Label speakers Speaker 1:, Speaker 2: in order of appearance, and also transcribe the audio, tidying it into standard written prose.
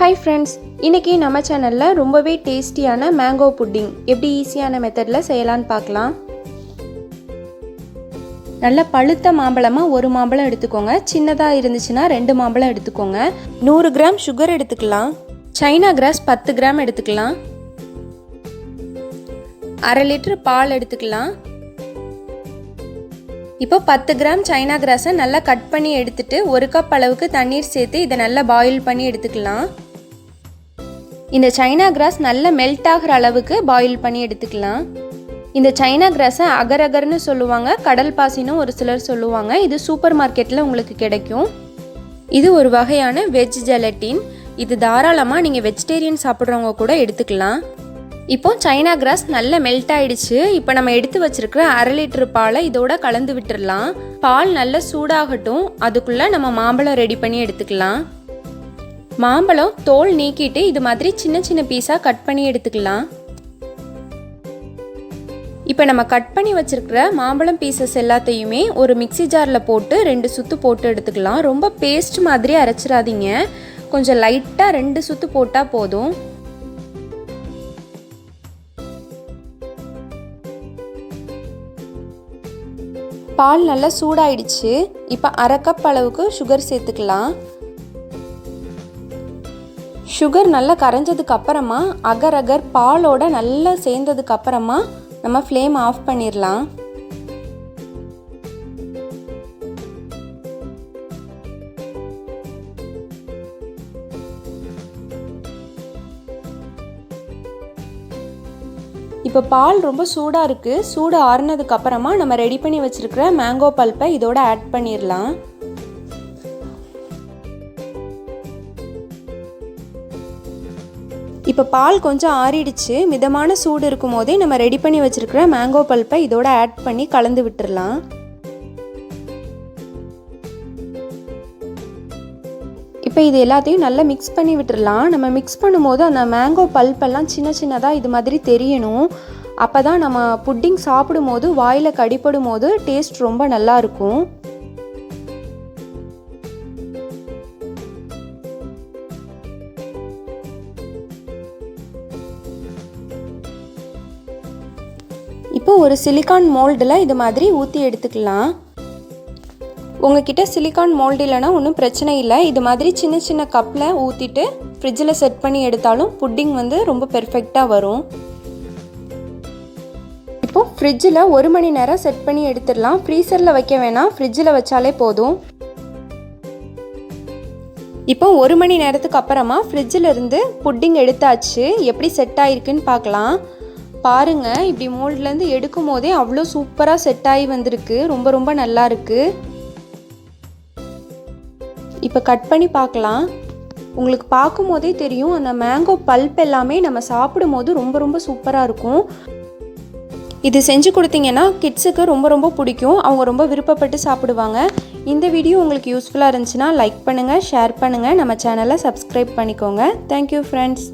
Speaker 1: Hi friends, இன்னைக்கு நம்ம சேனல்ல ரொம்பவே டேஸ்டியான மேங்கோ புட்டிங் எப்படி ஈஸியான மெத்தட்ல செய்யலாம்னு பார்க்கலாம். நல்ல பழுத்த மாம்பழமா ஒரு மாம்பழம் எடுத்துக்கோங்க. சின்னதா இருந்துச்சுனா 2 மாம்பழம் எடுத்துக்கோங்க. 100 கிராம் சுகர் எடுத்துக்கலாம். சைனா கிராஸ் 10 கிராம் எடுத்துக்கலாம். 1/2 லிட்டர் பால் எடுத்துக்கலாம். இப்போ 10 கிராம் சைனா கிராஸை நல்லா கட் பண்ணி எடுத்துட்டு 1 கப் அளவுக்கு தண்ணீர் சேர்த்து இதை நல்லா பாயில் பண்ணி எடுத்துக்கலாம். இந்த சைனா கிராஸ் நல்லா மெல்ட் ஆகிற அளவுக்கு பாயில் பண்ணி எடுத்துக்கலாம். இந்த சைனா கிராஸை அகர் அகர்னு சொல்லுவாங்க, கடல் பாசின்னு ஒரு சிலர் சொல்லுவாங்க. இது சூப்பர் மார்க்கெட்டில் உங்களுக்கு கிடைக்கும். இது ஒரு வகையான வெஜ் ஜெலட்டின். இது தாராளமாக நீங்கள் வெஜிடேரியன் சாப்பிட்றவங்க கூட எடுத்துக்கலாம். இப்போ சைனா கிராஸ் நல்லா மெல்ட் ஆயிடுச்சு. இப்போ நம்ம எடுத்து வச்சிருக்கிற 1/2 லிட்டர் பாலை இதோட கலந்து விட்டுடலாம். பால் நல்லா சூடாகட்டும். அதுக்குள்ளே நம்ம மாம்பழம் ரெடி பண்ணி எடுத்துக்கலாம். மாம்பழம் தோல் நீக்கிட்டு இது மாதிரி சின்ன சின்ன பீஸாக கட் பண்ணி எடுத்துக்கலாம். இப்போ நம்ம கட் பண்ணி வச்சிருக்கிற மாம்பழம் பீசஸ் எல்லாத்தையுமே ஒரு மிக்ஸி ஜாரில் போட்டு 2 சுத்து போட்டு எடுத்துக்கலாம். ரொம்ப பேஸ்ட் மாதிரி அரைச்சிடாதீங்க, கொஞ்சம் லைட்டாக 2 சுத்து போட்டால் போதும். பால் நல்லா சூடாயிடுச்சு. இப்போ 1/2 கப் அளவுக்கு சுகர் சேர்த்துக்கலாம். சுகர் நல்லா கரைஞ்சதுக்கு அப்புறமா அகர் அகர் பாலோட நல்லா சேர்ந்ததுக்கு அப்புறமா நம்ம ஃப்ளேம் ஆஃப் பண்ணிடலாம். இப்போ பால் ரொம்ப சூடாக இருக்குது. சூடு ஆறுனதுக்கு அப்புறமா நம்ம ரெடி பண்ணி வச்சிருக்கிற மேங்கோ பல்ப்பை இதோட ஆட் பண்ணிடலாம். இப்போ பால் கொஞ்சம் ஆறிடுச்சு. மிதமான சூடு இருக்கும் போதே நம்ம ரெடி பண்ணி வச்சிருக்கிற மேங்கோ பல்ப்பை இதோட ஆட் பண்ணி கலந்து விட்டுடலாம். இப்போ இது எல்லாத்தையும் நல்லா மிக்ஸ் பண்ணி விட்டுடலாம். நம்ம மிக்ஸ் பண்ணும்போது அந்த மேங்கோ பல்ப்பெல்லாம் சின்ன சின்னதாக இது மாதிரி தெரியணும். அப்போ தான் நம்ம புட்டிங் சாப்பிடும் போது வாயில் கடிப்படும் போது டேஸ்ட் ரொம்ப நல்லா இருக்கும். இப்போ ஒரு சிலிக்கான் மோல்டில் இது மாதிரி ஊற்றி எடுத்துக்கலாம். உங்ககிட்ட சிலிக்கான் மோல்டு இல்லைனா ஒன்றும் பிரச்சனை இல்லை. இது மாதிரி சின்ன சின்ன கப்பில் ஊற்றிட்டு ஃப்ரிட்ஜில் செட் பண்ணி எடுத்தாலும் புட்டிங் ரொம்ப பெர்ஃபெக்டாக வரும். இப்போ ஃப்ரிட்ஜில் 1 மணி நேரம் செட் பண்ணி எடுத்துடலாம். ஃப்ரீசரில் வைக்க வேணாம், ஃப்ரிட்ஜில் வச்சாலே போதும். இப்போ 1 மணி நேரத்துக்கு அப்புறமா ஃப்ரிட்ஜில் இருந்து புட்டிங் எடுத்தாச்சு. எப்படி செட் ஆகிருக்குன்னு பார்க்கலாம். பாருங்க, இப்படி மோல்ட்லேருந்து எடுக்கும் போதே அவ்வளோ சூப்பராக செட் ஆகி வந்திருக்கு. ரொம்ப ரொம்ப நல்லா இருக்குது. இப்போ கட் பண்ணி பார்க்கலாம். உங்களுக்கு பார்க்கும் போதே தெரியும் அந்த மேங்கோ பல்ப் எல்லாமே நம்ம சாப்பிடும் போது ரொம்ப ரொம்ப சூப்பராக இருக்கும். இது செஞ்சு கொடுத்தீங்கன்னா கிட்ஸுக்கு ரொம்ப ரொம்ப பிடிக்கும். அவங்க ரொம்ப விருப்பப்பட்டு சாப்பிடுவாங்க. இந்த வீடியோ உங்களுக்கு யூஸ்ஃபுல்லாக இருந்துச்சுன்னா லைக் பண்ணுங்கள், ஷேர் பண்ணுங்கள், நம்ம சேனலை சப்ஸ்கிரைப் பண்ணிக்கோங்க. Thank you friends.